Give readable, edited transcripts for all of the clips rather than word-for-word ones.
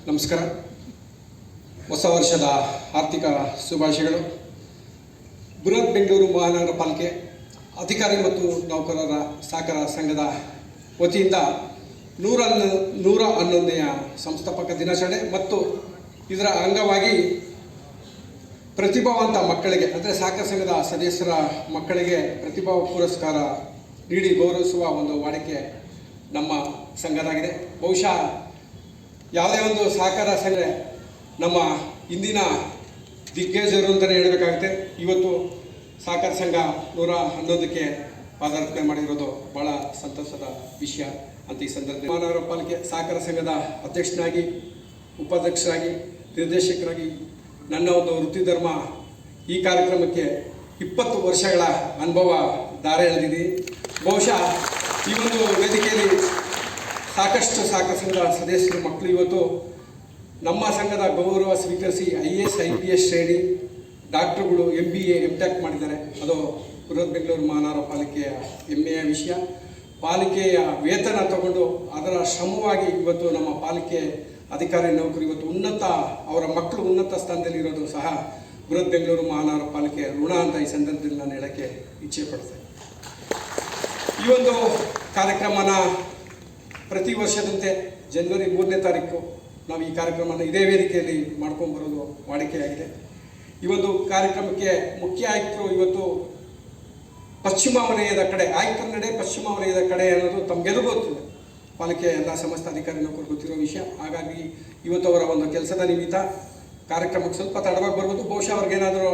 ನಮಸ್ಕಾರ. ಹೊಸ ವರ್ಷದ ಆರ್ಥಿಕ ಶುಭಾಶಯಗಳು. ಬೃಹತ್ ಬೆಂಗಳೂರು ಮಹಾನಗರ ಪಾಲಿಕೆ ಅಧಿಕಾರಿ ಮತ್ತು ನೌಕರರ ಸಹಕಾರ ಸಂಘದ ವತಿಯಿಂದ 111ನೆಯ ಸಂಸ್ಥಾಪಕ ದಿನಾಚರಣೆ ಮತ್ತು ಇದರ ಅಂಗವಾಗಿ ಪ್ರತಿಭಾವಂತ ಮಕ್ಕಳಿಗೆ ಅಂದರೆ ಸಹಕಾರ ಸಂಘದ ಸದಸ್ಯರ ಮಕ್ಕಳಿಗೆ ಪ್ರತಿಭಾ ಪುರಸ್ಕಾರ ನೀಡಿ ಗೌರವಿಸುವ ಒಂದು ವಾಡಿಕೆ ನಮ್ಮ ಸಂಘದಾಗಿದೆ. ಬಹುಶಃ ಯಾವುದೇ ಒಂದು ಸಹಕಾರ ಸಂಘ ನಮ್ಮ ಇಂದಿನ ದಿಗ್ಗಜರು ಅಂತಲೇ ಹೇಳಬೇಕಾಗುತ್ತೆ. ಇವತ್ತು ಸಹಕಾರ ಸಂಘ 111ಕ್ಕೆ ಪಾದಾರ್ಪಣೆ ಮಾಡಿರೋದು ಭಾಳ ಸಂತಸದ ವಿಷಯ ಅಂತ ಈ ಸಂದರ್ಭದಲ್ಲಿ ಮಹಾನಗರ ಪಾಲಿಕೆ ಸಹಕಾರ ಸಂಘದ ಅಧ್ಯಕ್ಷನಾಗಿ, ಉಪಾಧ್ಯಕ್ಷರಾಗಿ, ನಿರ್ದೇಶಕರಾಗಿ ನನ್ನ ಒಂದು ವೃತ್ತಿ ಧರ್ಮ ಈ ಕಾರ್ಯಕ್ರಮಕ್ಕೆ 20 ವರ್ಷಗಳ ಅನುಭವ ದಾರಿ ಎಳೆದಿದೆ. ಬಹುಶಃ ಈ ಒಂದು ವೇದಿಕೆಯಲ್ಲಿ ಸಾಕಷ್ಟು ಸಹಕಾರ ಸಂಘದ ಸದಸ್ಯರು ಮಕ್ಕಳು ಇವತ್ತು ನಮ್ಮ ಸಂಘದ ಗೌರವ ಸ್ವೀಕರಿಸಿ IAS IPS ಶ್ರೇಣಿ ಡಾಕ್ಟರ್ಗಳು MBA MTech ಮಾಡಿದ್ದಾರೆ. ಅದು ಬೃಹತ್ ಬೆಂಗಳೂರು ಮಹಾನಗರ ಪಾಲಿಕೆಯ ಹೆಮ್ಮೆಯ ವಿಷಯ. ಪಾಲಿಕೆಯ ವೇತನ ತಗೊಂಡು ಅದರ ಶ್ರಮವಾಗಿ ಇವತ್ತು ನಮ್ಮ ಪಾಲಿಕೆ ಅಧಿಕಾರಿ ನೌಕರು ಇವತ್ತು ಅವರ ಮಕ್ಕಳು ಉನ್ನತ ಸ್ಥಾನದಲ್ಲಿ ಇರೋದು ಸಹ ಬೃಹತ್ ಬೆಂಗಳೂರು ಮಹಾನಗರ ಪಾಲಿಕೆ ಋಣ ಅಂತ ಈ ಸಂದರ್ಭದಲ್ಲಿ ನಾನು ಹೇಳೋಕ್ಕೆ ಇಚ್ಛೆ ಪಡ್ತೇನೆ. ಈ ಒಂದು ಕಾರ್ಯಕ್ರಮನ ಪ್ರತಿ ವರ್ಷದಂತೆ ಜನವರಿ 3ನೇ ತಾರೀಕು ನಾವು ಈ ಕಾರ್ಯಕ್ರಮನ ಇದೇ ವೇದಿಕೆಯಲ್ಲಿ ಮಾಡ್ಕೊಂಡ್ಬರೋದು ವಾಡಿಕೆಯಾಗಿದೆ. ಈ ಒಂದು ಕಾರ್ಯಕ್ರಮಕ್ಕೆ ಮುಖ್ಯ ಆಯುಕ್ತರು ಇವತ್ತು ಪಶ್ಚಿಮ ವಲಯದ ಕಡೆ ಆಯುಕ್ತರ ನಡೆ ಪಶ್ಚಿಮ ವಲಯದ ಕಡೆ ಅನ್ನೋದು ತಮಗೆಲ್ಲೂ ಗೊತ್ತಿದೆ. ಪಾಲಿಕೆ ಎಲ್ಲ ಸಮಸ್ತ ಅಧಿಕಾರಿ ನೌಕರು ಗೊತ್ತಿರೋ ವಿಷಯ. ಹಾಗಾಗಿ ಇವತ್ತು ಅವರ ಒಂದು ಕೆಲಸದ ನಿಮಿತ್ತ ಕಾರ್ಯಕ್ರಮಕ್ಕೆ ಸ್ವಲ್ಪ ತಡವಾಗಿ ಬರ್ಬೋದು. ಬಹುಶಃ ಅವ್ರಿಗೇನಾದರೂ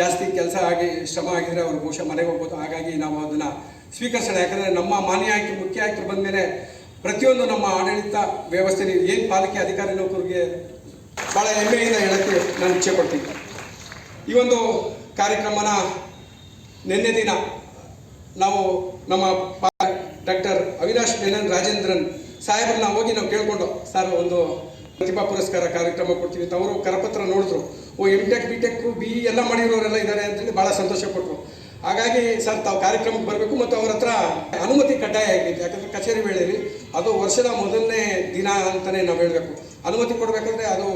ಜಾಸ್ತಿ ಕೆಲಸ ಆಗಿ ಶ್ರಮ ಆಗಿದ್ರೆ ಅವರು ಬಹುಶಃ ಮನೆಗೆ ಹೋಗ್ಬೋದು. ಹಾಗಾಗಿ ನಾವು ಅದನ್ನು ಸ್ವೀಕರಿಸೋಣ. ಯಾಕಂದರೆ ನಮ್ಮ ಮಾನ್ಯ ಆಯುಕ್ತರು ಮುಖ್ಯ ಆಯುಕ್ತರು ಬಂದ ಮೇಲೆ ಪ್ರತಿಯೊಂದು ನಮ್ಮ ಆಡಳಿತ ವ್ಯವಸ್ಥೆಯಲ್ಲಿ ಏನು ಪಾಲಿಕೆ ಅಧಿಕಾರಿ ನೌಕರಿಗೆ ಭಾಳ ಹೆಮ್ಮೆಯಿಂದ ಹೇಳೋಕ್ಕೆ ನಾನು ಇಚ್ಛೆ ಪಡ್ತೀನಿ. ಈ ಒಂದು ಕಾರ್ಯಕ್ರಮನ ನಿನ್ನೆ ದಿನ ನಾವು ನಮ್ಮ ಡಾಕ್ಟರ್ ಅವಿನಾಶ್ ಮೆನನ್ ರಾಜೇಂದ್ರನ್ ಸಾಹೇಬ್ರನ್ನ ಹೋಗಿ ನಾವು ಕೇಳಿಕೊಂಡು ಸರ್ ಒಂದು ಪ್ರತಿಭಾ ಪುರಸ್ಕಾರ ಕಾರ್ಯಕ್ರಮ ಕೊಡ್ತೀವಿ ಅಂತ ಅವರು ಕರಪತ್ರ ನೋಡಿದ್ರು. MTech BTech BE ಎಲ್ಲ ಮಾಡಿರೋರೆಲ್ಲ ಇದ್ದಾರೆ ಅಂತೇಳಿ ಭಾಳ ಸಂತೋಷಪಟ್ಟರು. ಹಾಗಾಗಿ ಸರ್ ತಾವು ಕಾರ್ಯಕ್ರಮಕ್ಕೆ ಬರಬೇಕು ಮತ್ತು ಅವ್ರ ಹತ್ರ ಅನುಮತಿ ಕಡ್ಡಾಯ ಆಗೈತೆ. ಯಾಕಂದರೆ ಕಚೇರಿ ವೇಳೆಯಲ್ಲಿ ಅದು ವರ್ಷದ ಮೊದಲನೇ ದಿನ ಅಂತಲೇ ನಾವು ಹೇಳಬೇಕು. ಅನುಮತಿ ಕೊಡಬೇಕಂದ್ರೆ ಅದು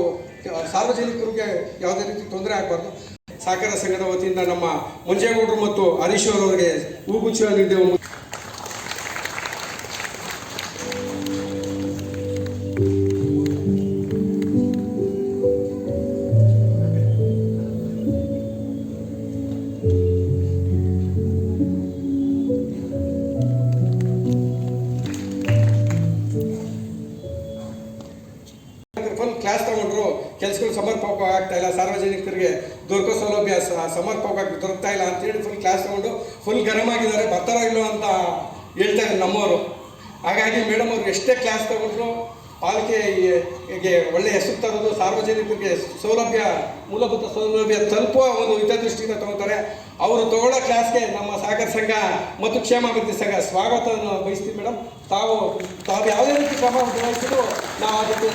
ಸಾರ್ವಜನಿಕರಿಗೆ ಯಾವುದೇ ರೀತಿ ತೊಂದರೆ ಆಗಬಾರ್ದು. ಸಹಕಾರ ಸಂಘದ ವತಿಯಿಂದ ನಮ್ಮ ಮಂಜೇಗೌಡರು ಮತ್ತು ಹರೀಶ್ ಅವರವರಿಗೆ ಹೂಗುಚ್ಛ ನೀಡಿದೆವು. ಕ್ಲಾಸ್ ತಗೊಂಡ್ರು, ಕೆಲಸಗಳು ಸಮರ್ಪಕ ಆಗ್ತಾ ಇಲ್ಲ, ಸಾರ್ವಜನಿಕರಿಗೆ ದೊರಕೋ ಸೌಲಭ್ಯ ಸಮರ್ಪಕವಾಗಿ ದೊರಕ್ತಾ ಇಲ್ಲ ಅಂತೇಳಿ ಫುಲ್ ಕ್ಲಾಸ್ ತಗೊಂಡು ಫುಲ್ ಗರಂ ಆಗಿದ್ದಾರೆ. ಬರ್ತಾರೋ ಇಲ್ಲೋ ಅಂತ ಹೇಳ್ತಾ ಇದ್ದಾರೆ ನಮ್ಮವರು. ಹಾಗಾಗಿ ಮೇಡಮ್ ಅವ್ರು ಎಷ್ಟೇ ಕ್ಲಾಸ್ ತಗೊಂಡ್ರು ಪಾಲಿಕೆಗೆ ಒಳ್ಳೆಯ ಹೆಸರು ತರೋದು, ಸಾರ್ವಜನಿಕರಿಗೆ ಮೂಲಭೂತ ಸೌಲಭ್ಯ ತಲುಪುವ ಒಂದು ಹಿತದೃಷ್ಟಿಯಿಂದ ತಗೋತಾರೆ. ಅವರು ತಗೊಳ್ಳೋ ಕ್ಲಾಸ್ಗೆ ನಮ್ಮ ಸಹಕಾರ ಸಂಘ ಮತ್ತು ಕ್ಷೇಮಾಭಿವೃದ್ಧಿ ಸಂಘ ಸ್ವಾಗತವನ್ನು ಬಯಸ್ತೀವಿ. ಮೇಡಮ್ ತಾವು ಯಾವುದೇ ರೀತಿ ಕ್ರಮ ವಹಿಸಿದ್ರು ನಾವು ಅದಕ್ಕೆ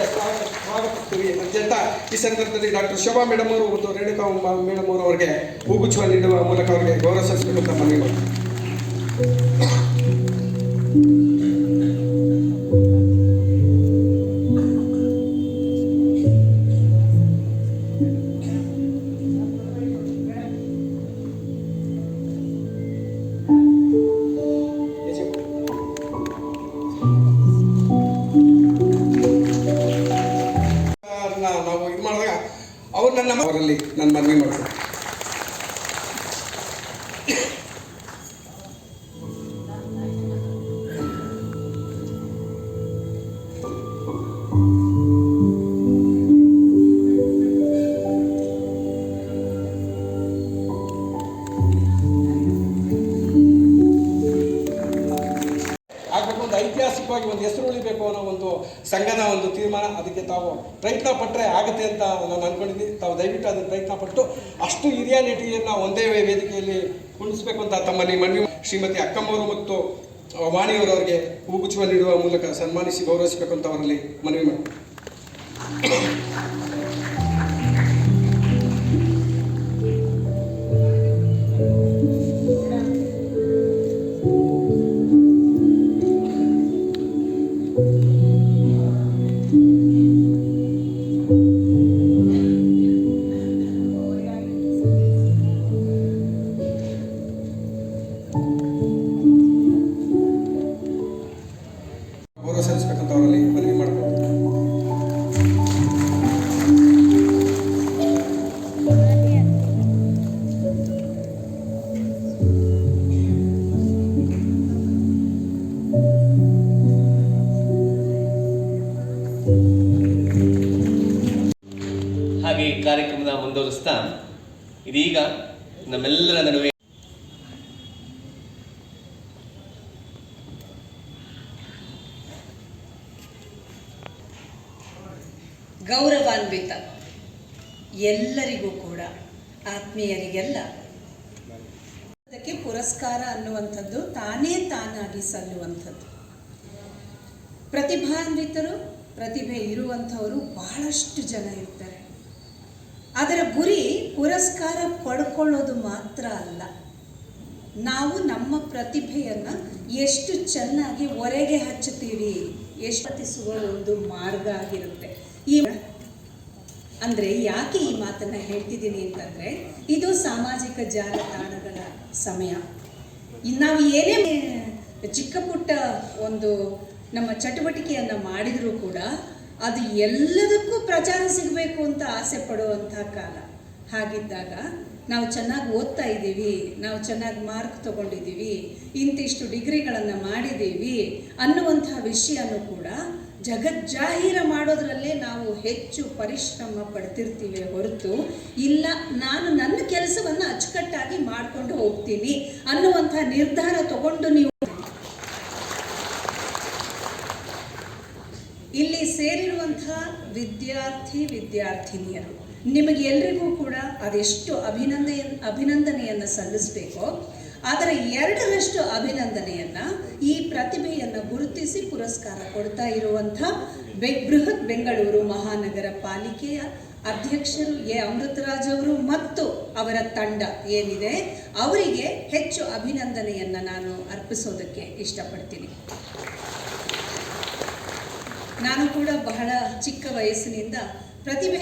ಸ್ವಾಗತಿಸ್ತೀವಿ ಅಂತ ಈ ಸಂದರ್ಭದಲ್ಲಿ ಡಾಕ್ಟರ್ ಶೋಭಾ ಮೇಡಮ್ ಅವರು ಮತ್ತು ರೇಣುಕಾ ಮೇಡಮ್ ಅವರು ಅವರಿಗೆ ಹೂಗುಚ್ಛ ನೀಡುವ ಮೂಲಕ ಅವರಿಗೆ ಗೌರವ ಸಲ್ಲಿಸಬೇಕು ಅಂತ ಮನವಿ ಮಾಡ್ತೀವಿ. ನಾವು ಇದು ಮಾಡಿದಾಗ ಅವರಲ್ಲಿ ನಾನು ಮನವಿ ಮಾಡ್ತೀನಿ. ಐತಿಹಾಸಿಕವಾಗಿ ಒಂದು ಹೆಸರು ಉಳಿಬೇಕು ಅನ್ನೋ ಒಂದು ಸಂಘದ ಒಂದು ತೀರ್ಮಾನ. ಅದಕ್ಕೆ ತಾವು ಪ್ರಯತ್ನ ಪಟ್ಟರೆ ಆಗುತ್ತೆ ಅಂತ ನಾನು ಅಂದ್ಕೊಂಡಿದ್ದೀನಿ. ತಾವು ದಯವಿಟ್ಟು ಅದನ್ನು ಪ್ರಯತ್ನ ಪಟ್ಟು ಅಷ್ಟು ಹಿರಿಯ ನಟಿಯರನ್ನ ಒಂದೇ ವೇದಿಕೆಯಲ್ಲಿ ಕುಣಿಸ್ಬೇಕು ಅಂತ ತಮ್ಮಲ್ಲಿ ಮನವಿ. ಶ್ರೀಮತಿ ಅಕ್ಕಮ್ಮವರು ಮತ್ತು ವಾಣಿಯವರವರಿಗೆ ಹೂಗುಚ್ಛ ನೀಡುವ ಮೂಲಕ ಸನ್ಮಾನಿಸಿ ಗೌರವಿಸಬೇಕು ಅಂತ ಅವರಲ್ಲಿ ಮನವಿ ಮಾಡ್ತೀನಿ. ಹಾಗೆ ಈ ಕಾರ್ಯಕ್ರಮದ ಮುಂದುವರಿಸ್ತಾ ಇದೀಗ ನಮ್ಮೆಲ್ಲರ ನಡುವೆ ಗೌರವಾನ್ವಿತ ಎಲ್ಲರಿಗೂ ಕೂಡ ಆತ್ಮೀಯರಿಗೆಲ್ಲ ಅದಕ್ಕೆ ಪುರಸ್ಕಾರ ಅನ್ನುವಂಥದ್ದು ತಾನೇ ತಾನಾಗಿ ಸಲ್ಲುವಂಥದ್ದು. ಪ್ರತಿಭಾನ್ವಿತರು, ಪ್ರತಿಭೆ ಇರುವಂಥವರು ಬಹಳಷ್ಟು ಜನ ಇರ್ತಾರೆ. ಅದರ ಗುರಿ ಪುರಸ್ಕಾರ ಪಡ್ಕೊಳ್ಳೋದು ಮಾತ್ರ ಅಲ್ಲ, ನಾವು ನಮ್ಮ ಪ್ರತಿಭೆಯನ್ನು ಎಷ್ಟು ಚೆನ್ನಾಗಿ ಹೊರಗೆ ಹಚ್ಚುತ್ತೀವಿ, ಎಷ್ಟು ಒಂದು ಮಾರ್ಗ ಆಗಿರುತ್ತೆ. ಅಂದರೆ ಯಾಕೆ ಈ ಮಾತನ್ನು ಹೇಳ್ತಿದ್ದೀನಿ ಅಂತಂದರೆ, ಇದು ಸಾಮಾಜಿಕ ಜಾಲತಾಣಗಳ ಸಮಯ. ನಾವು ಏನೇ ಚಿಕ್ಕ ಪುಟ್ಟ ಒಂದು ನಮ್ಮ ಚಟುವಟಿಕೆಯನ್ನು ಮಾಡಿದರೂ ಕೂಡ ಅದು ಎಲ್ಲದಕ್ಕೂ ಪ್ರಚಾರ ಸಿಗಬೇಕು ಅಂತ ಆಸೆ ಪಡುವಂಥ ಕಾಲ. ಹಾಗಿದ್ದಾಗ ನಾವು ಚೆನ್ನಾಗಿ ಓದ್ತಾ ಇದ್ದೀವಿ, ನಾವು ಚೆನ್ನಾಗಿ ಮಾರ್ಕ್ ತೊಗೊಂಡಿದ್ದೀವಿ, ಇಂತಿಷ್ಟು ಡಿಗ್ರಿಗಳನ್ನು ಮಾಡಿದ್ದೀವಿ ಅನ್ನುವಂಥ ವಿಷಯನೂ ಕೂಡ ಜಗಜ್ಜಾಹೀರ ಮಾಡೋದ್ರಲ್ಲೇ ನಾವು ಹೆಚ್ಚು ಪರಿಶ್ರಮ ಪಡ್ತಿರ್ತೀವಿ ಹೊರತು, ಇಲ್ಲ ನಾನು ನನ್ನ ಕೆಲಸವನ್ನು ಅಚ್ಚುಕಟ್ಟಾಗಿ ಮಾಡಿಕೊಂಡು ಹೋಗ್ತೀನಿ ಅನ್ನುವಂಥ ನಿರ್ಧಾರ ತಗೊಂಡು ನೀವು ಇಲ್ಲಿ ಸೇರಿರುವಂಥ ವಿದ್ಯಾರ್ಥಿನಿಯರು ನಿಮಗೆಲ್ಲರಿಗೂ ಕೂಡ ಅದೆಷ್ಟು ಅಭಿನಂದನೆಯನ್ನು ಸಲ್ಲಿಸಬೇಕೋ ಅದರ 2ರಷ್ಟು ಅಭಿನಂದನೆಯನ್ನು ಈ ಪ್ರತಿಭೆಯನ್ನು ಗುರುತಿಸಿ ಪುರಸ್ಕಾರ ಕೊಡ್ತಾ ಇರುವಂಥ ಬೃಹತ್ ಬೆಂಗಳೂರು ಮಹಾನಗರ ಪಾಲಿಕೆಯ ಅಧ್ಯಕ್ಷರು ಅಮೃತರಾಜ್ ಅವರು ಮತ್ತು ಅವರ ತಂಡ ಏನಿದೆ ಅವರಿಗೆ ಹೆಚ್ಚು ಅಭಿನಂದನೆಯನ್ನು ನಾನು ಅರ್ಪಿಸೋದಕ್ಕೆ ಇಷ್ಟಪಡ್ತೀನಿ. ನಾನು ಕೂಡ ಬಹಳ ಚಿಕ್ಕ ವಯಸ್ಸಿನಿಂದ ಪ್ರತಿಭೆ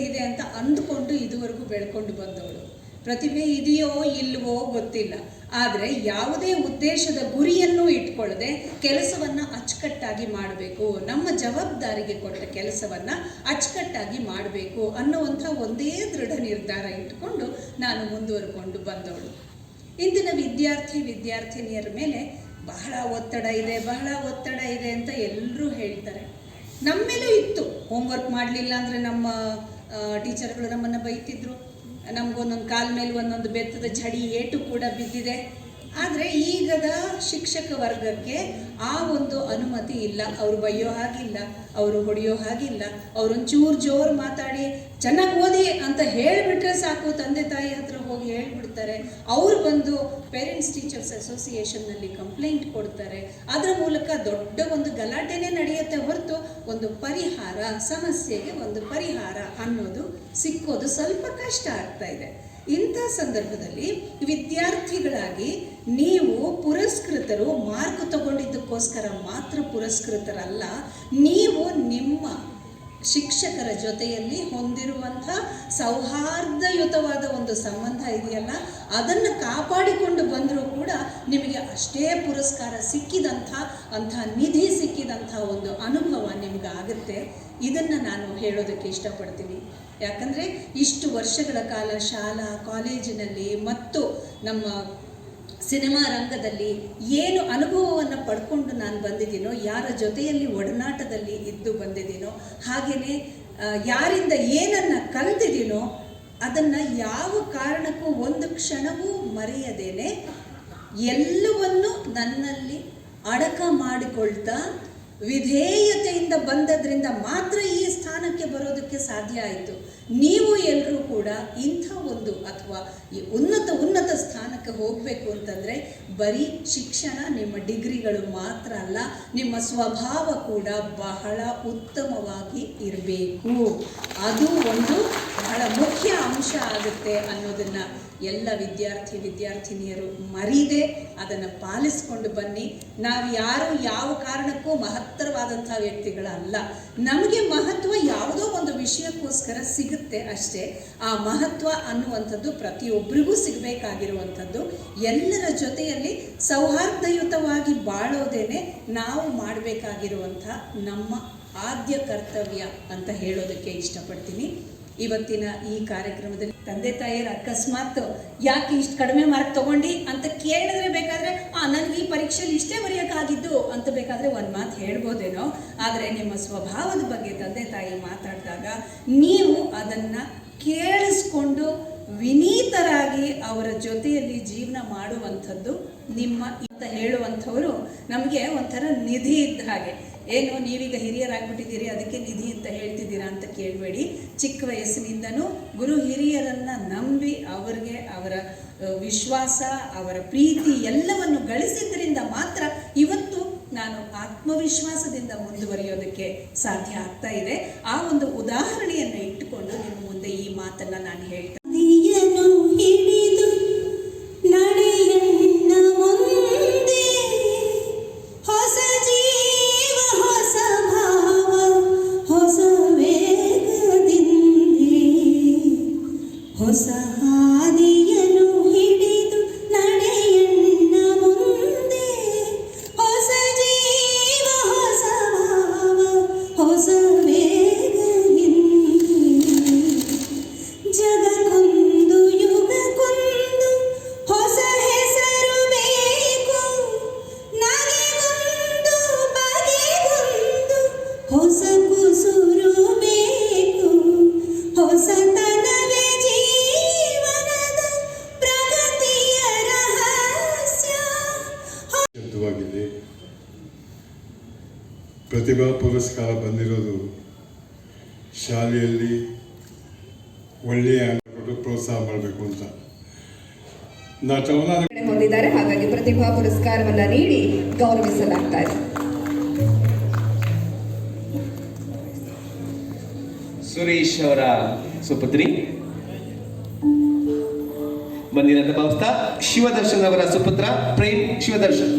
ಇದೆ ಅಂತ ಅಂದುಕೊಂಡು ಇದುವರೆಗೂ ಬೆಳ್ಕೊಂಡು ಬಂದವಳು. ಪ್ರತಿಭೆ ಇದೆಯೋ ಇಲ್ವೋ ಗೊತ್ತಿಲ್ಲ, ಆದರೆ ಯಾವುದೇ ಉದ್ದೇಶದ ಗುರಿಯನ್ನು ಇಟ್ಕೊಳ್ಳದೆ ಕೆಲಸವನ್ನು ಅಚ್ಚುಕಟ್ಟಾಗಿ ಮಾಡಬೇಕು, ನಮ್ಮ ಜವಾಬ್ದಾರಿಗೆ ಕೊಟ್ಟ ಕೆಲಸವನ್ನು ಅಚ್ಚುಕಟ್ಟಾಗಿ ಮಾಡಬೇಕು ಅನ್ನುವಂಥ ಒಂದೇ ದೃಢ ನಿರ್ಧಾರ ಇಟ್ಕೊಂಡು ನಾನು ಮುಂದುವರೆಕೊಂಡು ಬಂದವಳು. ಇಂದಿನ ವಿದ್ಯಾರ್ಥಿನಿಯರ ಮೇಲೆ ಬಹಳ ಒತ್ತಡ ಇದೆ ಅಂತ ಎಲ್ಲರೂ ಹೇಳ್ತಾರೆ. ನಮ್ಮ ಮೇಲೂ ಇತ್ತು. ಹೋಮ್ವರ್ಕ್ ಮಾಡಲಿಲ್ಲ ಅಂದರೆ ನಮ್ಮ ಟೀಚರ್ಗಳು ನಮ್ಮನ್ನು ಬೈತಿದ್ರು. ನಮಗೊಂದೊಂದು ಕಾಲ ಮೇಲೆ ಒಂದೊಂದು ಬೆತ್ತದ ಝಡಿ ಏಟು ಕೂಡ ಬಿದ್ದಿದೆ. ಆದರೆ ಈಗದ ಶಿಕ್ಷಕ ವರ್ಗಕ್ಕೆ ಆ ಒಂದು ಅನುಮತಿ ಇಲ್ಲ. ಅವರು ಬೈಯೋ ಹಾಗಿಲ್ಲ, ಅವರು ಹೊಡೆಯೋ ಹಾಗಿಲ್ಲ. ಅವರೊಂಚೂರು ಜೋರು ಮಾತಾಡಿ ಚೆನ್ನಾಗಿ ಓದಿ ಅಂತ ಹೇಳಿಬಿಟ್ರೆ ಸಾಕು, ತಂದೆ ತಾಯಿ ಹತ್ರ ಹೋಗಿ ಹೇಳ್ಬಿಡ್ತಾರೆ. ಅವರು ಬಂದು ಪೇರೆಂಟ್ಸ್ ಟೀಚರ್ಸ್ ಅಸೋಸಿಯೇಷನ್ನಲ್ಲಿ ಕಂಪ್ಲೇಂಟ್ ಕೊಡ್ತಾರೆ. ಅದರ ಮೂಲಕ ದೊಡ್ಡ ಒಂದು ಗಲಾಟೆನೇ ನಡೆಯುತ್ತೆ ಹೊರತು ಒಂದು ಪರಿಹಾರ, ಸಮಸ್ಯೆಗೆ ಒಂದು ಪರಿಹಾರ ಅನ್ನೋದು ಸಿಕ್ಕೋದು ಸ್ವಲ್ಪ ಕಷ್ಟ ಆಗ್ತಾ ಇದೆ. ಇಂಥ ಸಂದರ್ಭದಲ್ಲಿ ವಿದ್ಯಾರ್ಥಿಗಳಾಗಿ ನೀವು ಪುರಸ್ಕೃತರು, ಮಾರ್ಕ್ ತಗೊಂಡಿದ್ದಕ್ಕೋಸ್ಕರ ಮಾತ್ರ ಪುರಸ್ಕೃತರಲ್ಲ, ನೀವು ನಿಮ್ಮ ಶಿಕ್ಷಕರ ಜೊತೆಯಲ್ಲಿ ಹೊಂದಿರುವಂಥ ಸೌಹಾರ್ದಯುತವಾದ ಒಂದು ಸಂಬಂಧ ಇದೆಯಲ್ಲ, ಅದನ್ನು ಕಾಪಾಡಿಕೊಂಡು ಬಂದರೂ ಕೂಡ ನಿಮಗೆ ಅಷ್ಟೇ ಪುರಸ್ಕಾರ ಸಿಕ್ಕಿದಂಥ ನಿಧಿ ಸಿಕ್ಕಿದಂಥ ಒಂದು ಅನುಭವ ನಿಮಗಾಗುತ್ತೆ. ಇದನ್ನು ನಾನು ಹೇಳೋದಕ್ಕೆ ಇಷ್ಟಪಡ್ತೀನಿ. ಯಾಕಂದರೆ ಇಷ್ಟು ವರ್ಷಗಳ ಕಾಲ ಶಾಲಾ ಕಾಲೇಜಿನಲ್ಲಿ ಮತ್ತು ನಮ್ಮ ಸಿನಿಮಾ ರಂಗದಲ್ಲಿ ಏನು ಅನುಭವವನ್ನು ಪಡ್ಕೊಂಡು ನಾನು ಬಂದಿದ್ದೀನೋ, ಯಾರ ಜೊತೆಯಲ್ಲಿ ಒಡನಾಟದಲ್ಲಿ ಇದ್ದು ಬಂದಿದ್ದೀನೋ, ಹಾಗೆಯೇ ಯಾರಿಂದ ಏನನ್ನು ಕಲ್ತಿದ್ದೀನೋ ಅದನ್ನು ಯಾವ ಕಾರಣಕ್ಕೂ ಒಂದು ಕ್ಷಣವೂ ಮರೆಯದೇನೆ ಎಲ್ಲವನ್ನೂ ನನ್ನಲ್ಲಿ ಅಡಕ ಮಾಡಿಕೊಳ್ತಾ ವಿಧೇಯತೆಯಿಂದ ಬಂದದ್ರಿಂದ ಮಾತ್ರ ಈ ಸ್ಥಾನಕ್ಕೆ ಬರೋದಕ್ಕೆ ಸಾಧ್ಯ ಆಯಿತು. ನೀವು ಎಲ್ಲರೂ ಕೂಡ ಇಂಥ ಒಂದು ಅಥವಾ ಈ ಉನ್ನತ ಸ್ಥಾನಕ್ಕೆ ಹೋಗಬೇಕು ಅಂತಂದರೆ ಬರೀ ಶಿಕ್ಷಣ, ನಿಮ್ಮ ಡಿಗ್ರಿಗಳು ಮಾತ್ರ ಅಲ್ಲ, ನಿಮ್ಮ ಸ್ವಭಾವ ಕೂಡ ಬಹಳ ಉತ್ತಮವಾಗಿ ಇರಬೇಕು. ಅದು ಒಂದು ಬಹಳ ಮುಖ್ಯ ಅಂಶ ಆಗುತ್ತೆ ಅನ್ನೋದನ್ನು ಎಲ್ಲ ವಿದ್ಯಾರ್ಥಿನಿಯರು ಮರೀದೆ ಅದನ್ನು ಪಾಲಿಸ್ಕೊಂಡು ಬನ್ನಿ. ನಾವು ಯಾರು ಯಾವ ಕಾರಣಕ್ಕೂ ಮಹತ್ತರವಾದಂಥ ವ್ಯಕ್ತಿಗಳಲ್ಲ. ನಮಗೆ ಮಹತ್ವ ಯಾವುದೋ ಒಂದು ವಿಷಯಕ್ಕೋಸ್ಕರ ಸಿಗುತ್ತೆ ಅಷ್ಟೇ. ಆ ಮಹತ್ವ ಅನ್ನುವಂಥದ್ದು ಪ್ರತಿಯೊಬ್ಬರಿಗೂ ಸಿಗಬೇಕಾಗಿರುವಂಥದ್ದು. ಎಲ್ಲರ ಜೊತೆಯಲ್ಲಿ ಸೌಹಾರ್ದಯುತವಾಗಿ ಬಾಳೋದೇನೆ ನಾವು ಮಾಡಬೇಕಾಗಿರುವಂಥ ನಮ್ಮ ಆದ್ಯ ಕರ್ತವ್ಯ ಅಂತ ಹೇಳೋದಕ್ಕೆ ಇಷ್ಟಪಡ್ತೀನಿ. ಇವತ್ತಿನ ಈ ಕಾರ್ಯಕ್ರಮದಲ್ಲಿ ತಂದೆ ತಾಯಿಯರು ಅಕಸ್ಮಾತ್ ಯಾಕೆ ಇಷ್ಟು ಕಡಿಮೆ ಮಾರ್ಕ್ ತೊಗೊಂಡು ಅಂತ ಕೇಳಿದ್ರೆ ಬೇಕಾದರೆ ನನಗೆ ಈ ಪರೀಕ್ಷೆಯಲ್ಲಿ ಇಷ್ಟೇ ಬರೆಯೋಕ್ಕಾಗಿದ್ದು ಅಂತ ಬೇಕಾದರೆ ಒಂದು ಮಾತು ಹೇಳ್ಬೋದೇನೋ. ಆದರೆ ನಿಮ್ಮ ಸ್ವಭಾವದ ಬಗ್ಗೆ ತಂದೆ ತಾಯಿ ಮಾತಾಡಿದಾಗ ನೀವು ಅದನ್ನು ಕೇಳಿಸ್ಕೊಂಡು ವಿನೀತರಾಗಿ ಅವರ ಜೊತೆಯಲ್ಲಿ ಜೀವನ ಮಾಡುವಂಥದ್ದು ನಿಮ್ಮ ಅಂತ ಹೇಳುವಂಥವರು ನಮಗೆ ಒಂಥರ ನಿಧಿ ಇದ್ದ ಹಾಗೆ. ಏನು ನೀವೀಗ ಹಿರಿಯರಾಗ್ಬಿಟ್ಟಿದ್ದೀರಿ ಅದಕ್ಕೆ ನಿಧಿ ಅಂತ ಹೇಳ್ತಿದ್ದೀರಾ ಅಂತ ಕೇಳಬೇಡಿ. ಚಿಕ್ಕ ವಯಸ್ಸಿನಿಂದನೂ ಗುರು ಹಿರಿಯರನ್ನು ನಂಬಿ ಅವರಿಗೆ ಅವರ ವಿಶ್ವಾಸ, ಅವರ ಪ್ರೀತಿ ಎಲ್ಲವನ್ನು ಗಳಿಸಿದ್ರಿಂದ ಮಾತ್ರ ಇವತ್ತು ನಾನು ಆತ್ಮವಿಶ್ವಾಸದಿಂದ ಮುಂದುವರಿಯೋದಕ್ಕೆ ಸಾಧ್ಯ ಆಗ್ತಾ ಇದೆ. ಆ ಒಂದು ಉದಾಹರಣೆಯನ್ನು ಇಟ್ಟುಕೊಂಡು ನಿಮ್ಮ ಮುಂದೆ ಈ ಮಾತನ್ನು ನಾನು ಹೇಳ್ತೇನೆ. ಹಿಡಿದು ನಡೆಯನ್ನ ಮುಂದೆ ಹೊಸ ಜೀವ, ಹೊಸ ಭಾವ, ಹೊಸ ವೇಗದಿಂದೆ ಹೊಸ ಹಾದಿಯನ್ನು ಹಿಡಿದು ನಡೆಯನ್ನ ಮುಂದೆ ಹೊಸ ಜೀವ, ಹೊಸ ಭಾವ, ಹೊಸ ವೇಗದಿಂದೆ ಜಗಕ್ಕೊಂದು ಯುಗಕ್ಕೊಂದು ಹೊಸ ಹೆಸರು ಬೇಕು, ನಗೆಗೊಂದು ಬಗೆಗೊಂದು ಹೊಸ ಕುಸುರು ಬೇಕು, ಹೊಸತನವೇ ಜೀವನದ ಪ್ರಗತಿಯ ರಹಸ್ಯ. ಶಬ್ದವಾಗಿದೆ. ಪ್ರತಿಭಾ ಪುರಸ್ಕಾರ ಬಂದಿರೋದು ಶಾಲೆಯಲ್ಲಿ ಒಳ್ಳೆಯ ಕೊಟ್ಟು ಪ್ರೋತ್ಸಾಹ ಮಾಡಬೇಕು ಅಂತ ನಟವನ್ನ ಹೊಂದಿದ್ದಾರೆ. ಹಾಗಾಗಿ ಪ್ರತಿಭಾ ಪುರಸ್ಕಾರವನ್ನ ನೀಡಿ ಗೌರವಿಸಲಾಗ್ತಾ ಇದೆ. ಸುರೇಶ್ ಅವರ ಸುಪುತ್ರಿ ಬಂದಿರಂತ ಭಾವಿಸ್ತಾ ಶಿವದರ್ಶನ್ ಅವರ ಸುಪುತ್ರ ಪ್ರೇಮ್ ಶಿವದರ್ಶನ್.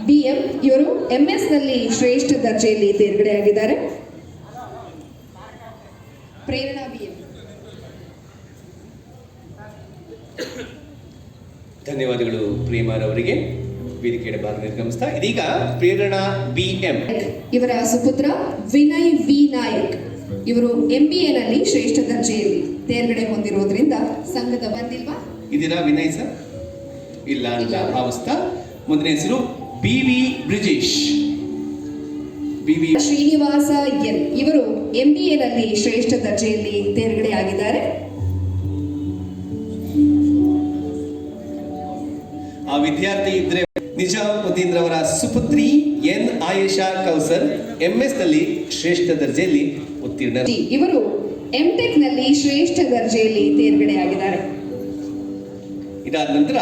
BM ಇವರು MS ನಲ್ಲಿ ಶ್ರೇಷ್ಠ ದರ್ಜೆಯಲ್ಲಿ ತೇರ್ಗಡೆಯಾಗಿದ್ದಾರೆ. ಪ್ರೇರಣಾ BM. ಧನ್ಯವಾದಗಳು ಪ್ರೇಮಾರವರಿಗೆ. ವೇದಿಕೆಯ ಭಾಗ ನಿರ್ಗಮಿಸ್ತಾ ಇದೀಗ ಪ್ರೇರಣಾ BM ಇವರ ಸುಪುತ್ರ ವಿನಯ್ V ನಾಯಕ್ ಇವರು MBA ನಲ್ಲಿ ಶ್ರೇಷ್ಠ ದರ್ಜೆಯಲ್ಲಿ ತೇರ್ಗಡೆ ಹೊಂದಿರೋದ್ರಿಂದ ಸಂಘದ ಬಂದಿಲ್ವಾ? ಇದೀರಾ ವಿನಯ್ ಸರ್? ಇಲ್ಲ ಅಂತ ಭಾವಿಸ್ತಾ ಮುಂದಿನ ಹೆಸರು BV Brijesh. BV Srinivasa N ಇವರು MBA ನಲ್ಲಿ ಶ್ರೇಷ್ಠ ದರ್ಜೆಯಲ್ಲಿ ತೇರ್ಗಡೆಯಾಗಿದ್ದಾರೆ. ಆ ವಿದ್ಯಾರ್ಥಿ ಇದ್ರೆ ನಿಜಾಮುದ್ದೀನ್ ರವರ ಸುಪುತ್ರಿ N ಆಯೇಷಾ ಕೌಸರ್ MS ನಲ್ಲಿ ಶ್ರೇಷ್ಠ ದರ್ಜೆಯಲ್ಲಿ ಉತ್ತೀರ್ಣ. ಇವರು MTech ನಲ್ಲಿ ಶ್ರೇಷ್ಠ ದರ್ಜೆಯಲ್ಲಿ ತೇರ್ಗಡೆಯಾಗಿದ್ದಾರೆ. ಇದಾದ ನಂತರ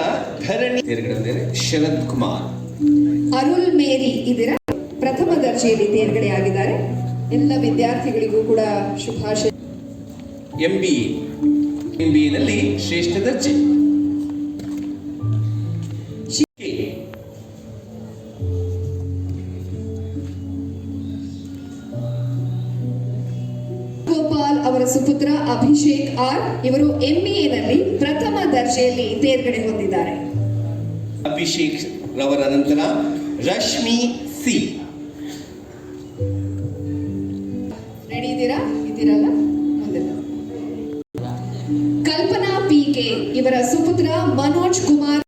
ಧರಣಿ ತೇರ್ಗಡೆ ಹೊಂದಿದ್ದಾರೆ ಶರತ್ ಕುಮಾರ್. ಅರುಳ್ ಮೇರಿ ಇದರ ಪ್ರಥಮ ದರ್ಜೆಯಲ್ಲಿ ತೇರ್ಗಡೆಯಾಗಿದ್ದಾರೆ. ಎಲ್ಲ ವಿದ್ಯಾರ್ಥಿಗಳಿಗೂ ಕೂಡ ಶುಭಾಶಯ. MBA ನಲ್ಲಿ ಶ್ರೇಷ್ಠ ದರ್ಜೆ. ಗೋಪಾಲ್ ಅವರ ಸುಪುತ್ರ ಅಭಿಷೇಕ್ R ಇವರು MBA ನಲ್ಲಿ ಪ್ರಥಮ ದರ್ಜೆಯಲ್ಲಿ ತೇರ್ಗಡೆ ಹೊಂದಿದ್ದಾರೆ. ಅಭಿಷೇಕ್ ರವರ ನಂತರ ರಶ್ಮಿ C. ರೆಡಿ ಇದ್ದೀರಲ್ಲ? ಮುಂದೆ ಕಲ್ಪನಾ PK ಇವರ ಸುಪುತ್ರ ಮನೋಜ್ ಕುಮಾರ್